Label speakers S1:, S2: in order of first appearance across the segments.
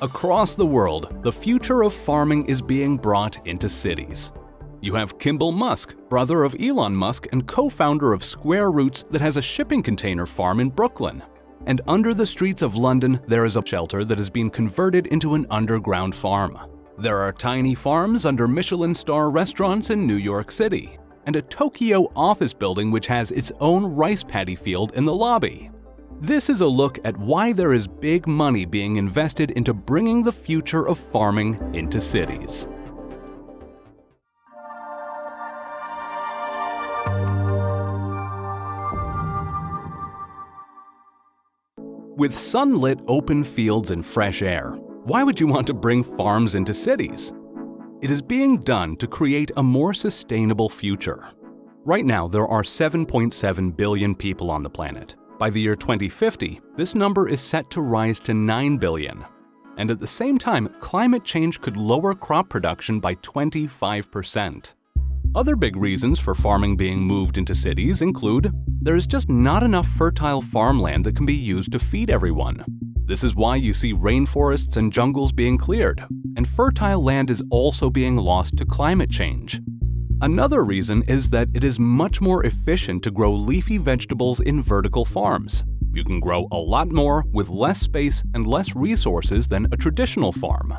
S1: Across the world, the future of farming is being brought into cities. You have Kimball Musk, brother of Elon Musk and co-founder of Square Roots that has a shipping container farm in Brooklyn. And under the streets of London, there is a shelter that has been converted into an underground farm. There are tiny farms under Michelin star restaurants in New York City, and a Tokyo office building which has its own rice paddy field in the lobby. This is a look at why there is big money being invested into bringing the future of farming into cities. With sunlit open fields and fresh air, why would you want to bring farms into cities? It is being done to create a more sustainable future. Right now, there are 7.7 billion people on the planet. By the year 2050, this number is set to rise to 9 billion. And at the same time, climate change could lower crop production by 25%. Other big reasons for farming being moved into cities include there is just not enough fertile farmland that can be used to feed everyone. This is why you see rainforests and jungles being cleared, and fertile land is also being lost to climate change. Another reason is that it is much more efficient to grow leafy vegetables in vertical farms. You can grow a lot more with less space and less resources than a traditional farm.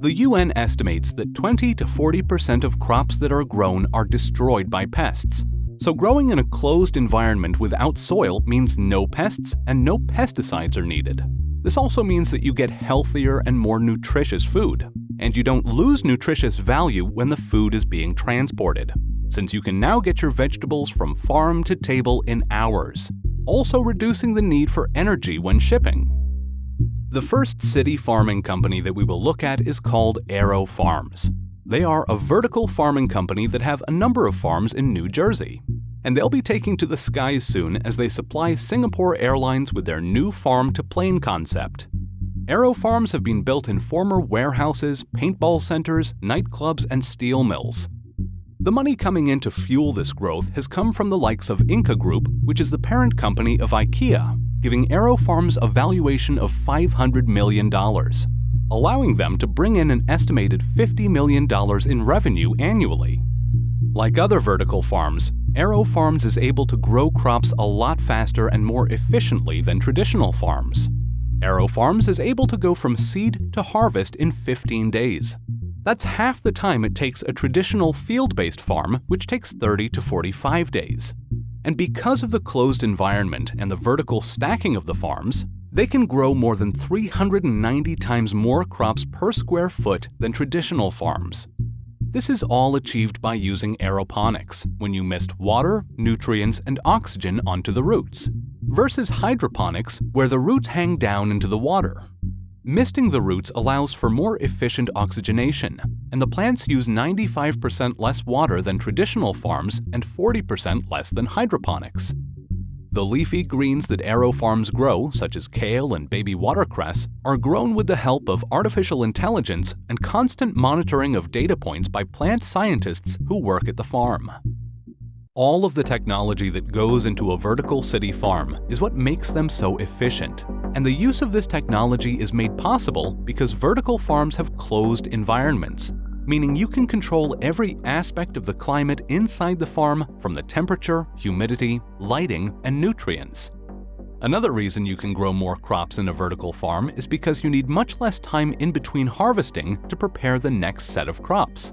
S1: The UN estimates that 20 to 40% of crops that are grown are destroyed by pests. So growing in a closed environment without soil means no pests and no pesticides are needed. This also means that you get healthier and more nutritious food, and you don't lose nutritious value when the food is being transported, since you can now get your vegetables from farm to table in hours, also reducing the need for energy when shipping. The first city farming company that we will look at is called AeroFarms. They are a vertical farming company that have a number of farms in New Jersey, and they'll be taking to the skies soon as they supply Singapore Airlines with their new farm-to-plane concept. AeroFarms have been built in former warehouses, paintball centers, nightclubs, and steel mills. The money coming in to fuel this growth has come from the likes of Inca Group, which is the parent company of IKEA, giving AeroFarms a valuation of $500 million, allowing them to bring in an estimated $50 million in revenue annually. Like other vertical farms, AeroFarms is able to grow crops a lot faster and more efficiently than traditional farms. AeroFarms is able to go from seed to harvest in 15 days. That's half the time it takes a traditional field-based farm, which takes 30 to 45 days. And because of the closed environment and the vertical stacking of the farms, they can grow more than 390 times more crops per square foot than traditional farms. This is all achieved by using aeroponics, when you mist water, nutrients, and oxygen onto the roots, versus hydroponics, where the roots hang down into the water. Misting the roots allows for more efficient oxygenation, and the plants use 95% less water than traditional farms and 40% less than hydroponics. The leafy greens that AeroFarms grow, such as kale and baby watercress, are grown with the help of artificial intelligence and constant monitoring of data points by plant scientists who work at the farm. All of the technology that goes into a vertical city farm is what makes them so efficient, and the use of this technology is made possible because vertical farms have closed environments, meaning you can control every aspect of the climate inside the farm, from the temperature, humidity, lighting, and nutrients. Another reason you can grow more crops in a vertical farm is because you need much less time in between harvesting to prepare the next set of crops.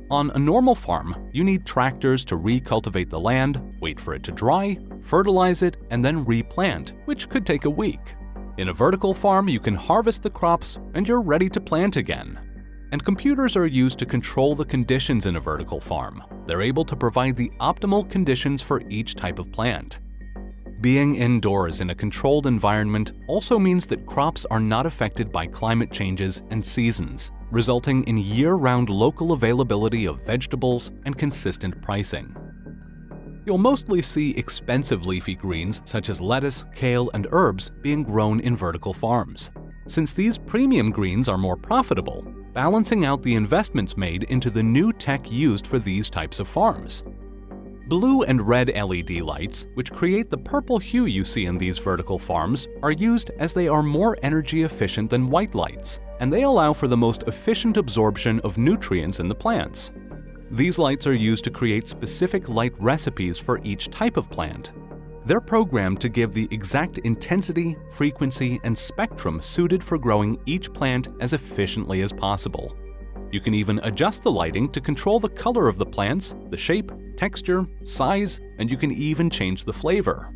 S1: On a normal farm, you need tractors to recultivate the land, wait for it to dry, fertilize it, and then replant, which could take a week. In a vertical farm, you can harvest the crops and you're ready to plant again. And computers are used to control the conditions in a vertical farm. They're able to provide the optimal conditions for each type of plant. Being indoors in a controlled environment also means that crops are not affected by climate changes and seasons, resulting in year-round local availability of vegetables and consistent pricing. You'll mostly see expensive leafy greens such as lettuce, kale, and herbs being grown in vertical farms, since these premium greens are more profitable, balancing out the investments made into the new tech used for these types of farms. Blue and red LED lights, which create the purple hue you see in these vertical farms, are used as they are more energy efficient than white lights, and they allow for the most efficient absorption of nutrients in the plants. These lights are used to create specific light recipes for each type of plant. They're programmed to give the exact intensity, frequency, and spectrum suited for growing each plant as efficiently as possible. You can even adjust the lighting to control the color of the plants, the shape, texture, size, and you can even change the flavor.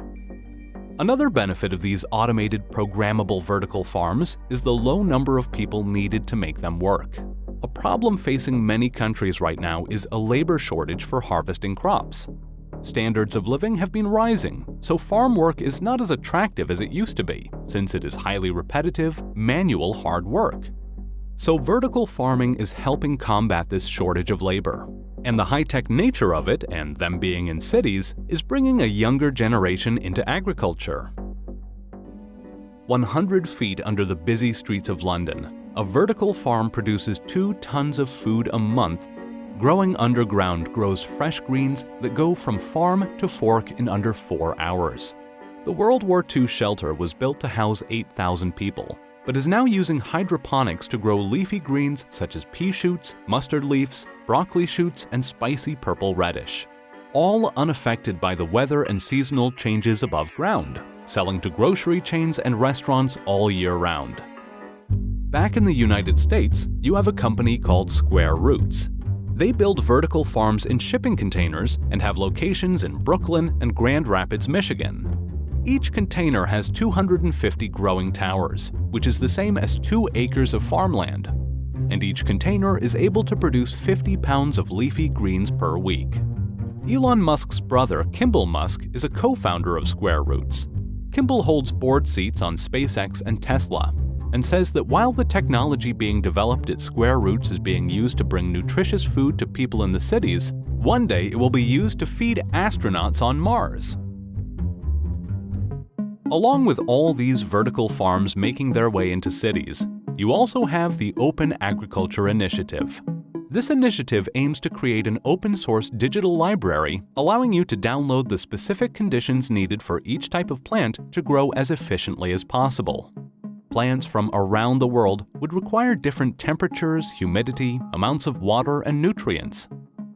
S1: Another benefit of these automated programmable vertical farms is the low number of people needed to make them work. A problem facing many countries right now is a labor shortage for harvesting crops. Standards of living have been rising, so farm work is not as attractive as it used to be, since it is highly repetitive, manual hard work. So vertical farming is helping combat this shortage of labor. And the high-tech nature of it, and them being in cities, is bringing a younger generation into agriculture. 100 feet under the busy streets of London, a vertical farm produces 2 tons of food a month. Growing underground grows fresh greens that go from farm to fork in under 4 hours. The World War II shelter was built to house 8,000 people, but is now using hydroponics to grow leafy greens such as pea shoots, mustard leaves, broccoli shoots, and spicy purple radish, all unaffected by the weather and seasonal changes above ground, selling to grocery chains and restaurants all year round. Back in the United States, you have a company called Square Roots. They build vertical farms in shipping containers and have locations in Brooklyn and Grand Rapids, Michigan. Each container has 250 growing towers, which is the same as 2 acres of farmland. And each container is able to produce 50 pounds of leafy greens per week. Elon Musk's brother, Kimball Musk, is a co-founder of Square Roots. Kimball holds board seats on SpaceX and Tesla, and says that while the technology being developed at Square Roots is being used to bring nutritious food to people in the cities, one day it will be used to feed astronauts on Mars. Along with all these vertical farms making their way into cities, you also have the Open Agriculture Initiative. This initiative aims to create an open-source digital library allowing you to download the specific conditions needed for each type of plant to grow as efficiently as possible. Plants from around the world would require different temperatures, humidity, amounts of water, and nutrients.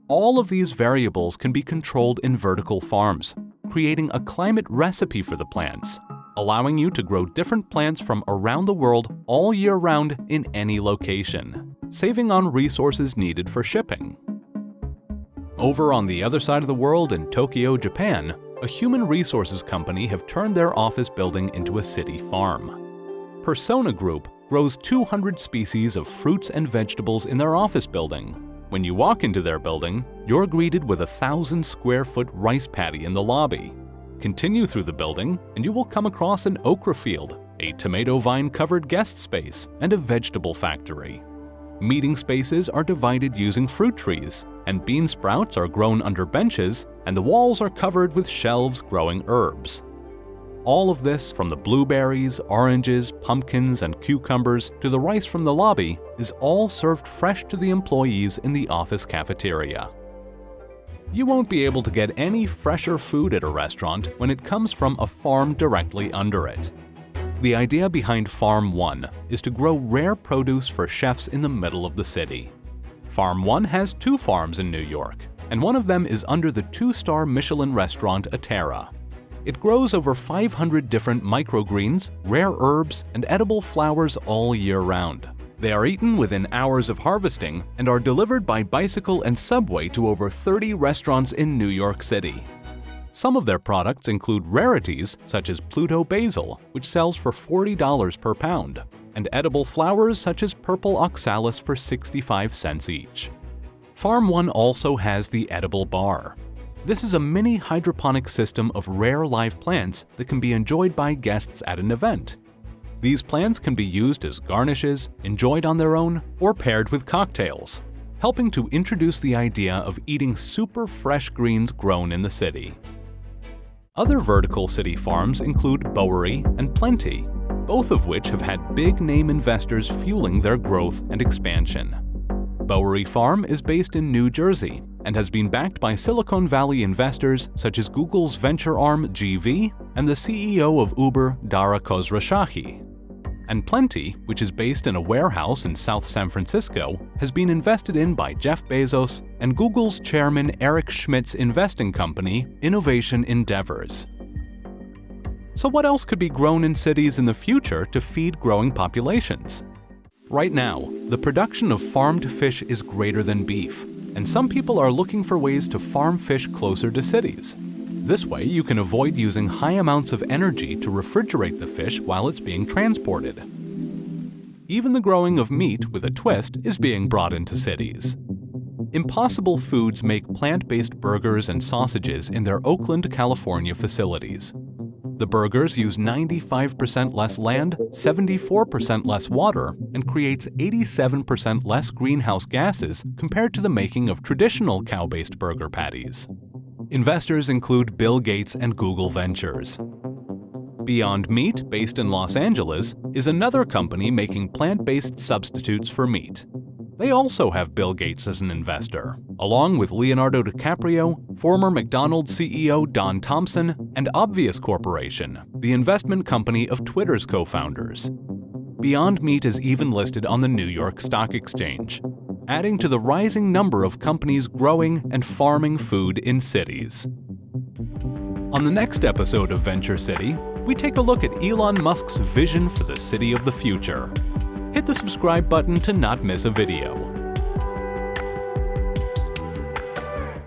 S1: All of these variables can be controlled in vertical farms, creating a climate recipe for the plants, allowing you to grow different plants from around the world all year round in any location, saving on resources needed for shipping. Over on the other side of the world in Tokyo, Japan, a human resources company have turned their office building into a city farm. Persona Group grows 200 species of fruits and vegetables in their office building. When you walk into their building, you're greeted with a 1,000-square-foot rice paddy in the lobby. Continue through the building, and you will come across an okra field, a tomato vine-covered guest space, and a vegetable factory. Meeting spaces are divided using fruit trees, and bean sprouts are grown under benches, and the walls are covered with shelves growing herbs. All of this, from the blueberries, oranges, pumpkins, and cucumbers to the rice from the lobby, is all served fresh to the employees in the office cafeteria. You won't be able to get any fresher food at a restaurant when it comes from a farm directly under it. The idea behind Farm One is to grow rare produce for chefs in the middle of the city. Farm One has 2 farms in New York, and one of them is under the 2-star Michelin restaurant Atera. It grows over 500 different microgreens, rare herbs, and edible flowers all year round. They are eaten within hours of harvesting and are delivered by bicycle and subway to over 30 restaurants in New York City. Some of their products include rarities such as Pluto basil, which sells for $40 per pound, and edible flowers such as purple oxalis for 65 cents each. Farm One also has the edible bar. This is a mini hydroponic system of rare live plants that can be enjoyed by guests at an event. These plants can be used as garnishes, enjoyed on their own, or paired with cocktails, helping to introduce the idea of eating super fresh greens grown in the city. Other vertical city farms include Bowery and Plenty, both of which have had big-name investors fueling their growth and expansion. Bowery Farm is based in New Jersey and has been backed by Silicon Valley investors such as Google's venture arm GV and the CEO of Uber, Dara Khosrowshahi. And Plenty, which is based in a warehouse in South San Francisco, has been invested in by Jeff Bezos and Google's chairman Eric Schmidt's investing company, Innovation Endeavors. So what else could be grown in cities in the future to feed growing populations? Right now, the production of farmed fish is greater than beef, and some people are looking for ways to farm fish closer to cities. This way, you can avoid using high amounts of energy to refrigerate the fish while it's being transported. Even the growing of meat with a twist is being brought into cities. Impossible Foods make plant-based burgers and sausages in their Oakland, California facilities. The burgers use 95% less land, 74% less water, and creates 87% less greenhouse gases compared to the making of traditional cow-based burger patties. Investors include Bill Gates and Google Ventures. Beyond Meat, based in Los Angeles, is another company making plant-based substitutes for meat. They also have Bill Gates as an investor, along with Leonardo DiCaprio, former McDonald's CEO Don Thompson, and Obvious Corporation, the investment company of Twitter's co-founders. Beyond Meat is even listed on the New York Stock Exchange, adding to the rising number of companies growing and farming food in cities. On the next episode of Venture City, we take a look at Elon Musk's vision for the city of the future. Hit the subscribe button to not miss a video.